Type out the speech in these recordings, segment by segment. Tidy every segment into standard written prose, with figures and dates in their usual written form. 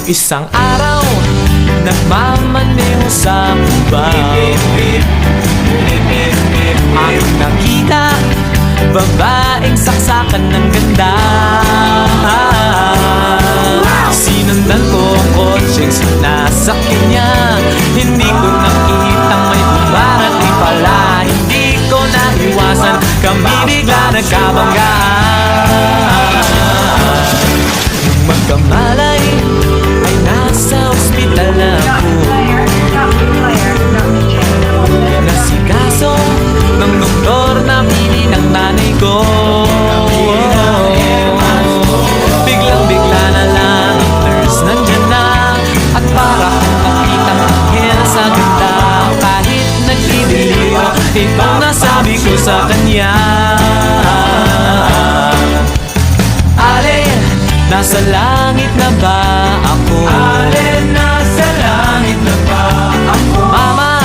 isang araw, nagmamaneho sa Cuba. Ang nakita, babaeng saksakan ng ganda. Sinundan ko ang kotseng sinasakyan niya. Hindi ko nakitang may bumarat, di pala hindi ko naiwasan. Kami bigla nagkabanggaan. Nung magkamalay ay nasa ospital na ako. Nasikaso ng doktor na pili ng nanay ko. Biglang-bigla na lang ang nurse nandyan na. At para kung nakitang anghel sa ganda. Kahit nagdidiliw, ibang nasabi ko sa kanya. Alin, nasa langit na ba ako? Alin, nasa langit na ba ako? Mama,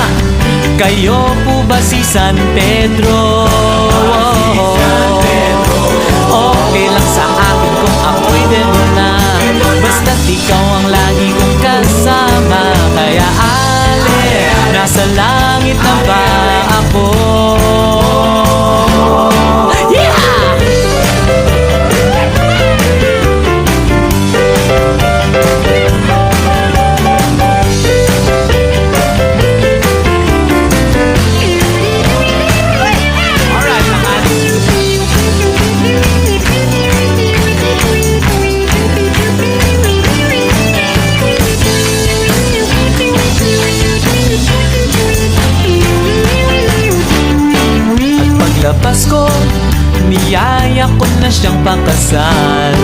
kayo po ba si San Pedro? Okay lang sa akin kung ako'y demo na. Basta't ikaw ang lagi kong kasama. Kaya alin, nasa langit na ba ako? Paglabas ko, niyaya ko na siyang pakasal.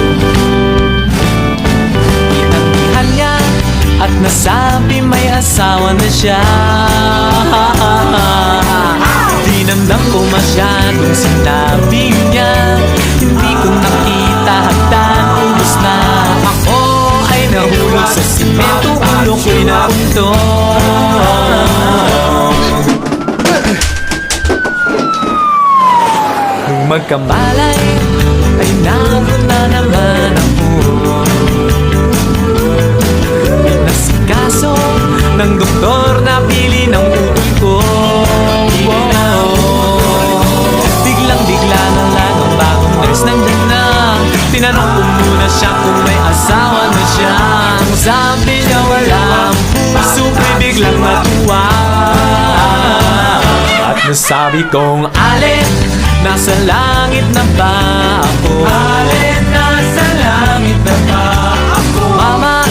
Inandihan niya at nasabi may asawa na siya. Dinamdam ko masyadong sinabi niya. Hindi ko nakita hagdan, ubos na. Ako ay nahulog sa simento, ulo ko'y nauntog. Nung magkamalay ay naroon na naman ako. Pinasikaso ng doktor na pili ng utol ko. Biglang-bigla na lang ang bagong nurse nandyan na. Tinanong ko muna siya kung may asawa na siya. Ang sabi niya wala, ang puso ko'y biglang natuwa. At nasabi kong alin, nasa langit na ba ako? Alin, nasa langit na ba ako? Mama,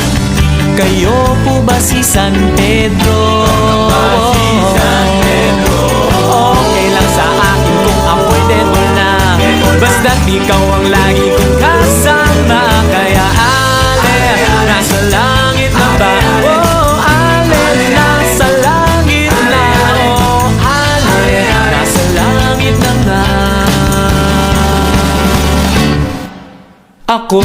kayo po ba si San Pedro? Si San Pedro. Okay lang sa akin kung ako'y devil na. Basta't ikaw ang lagi kong kasama. Kaya alin, nasa langit na ba? Oh, alin, nasa langit na. Oh, alin, nasa langit na nga ako.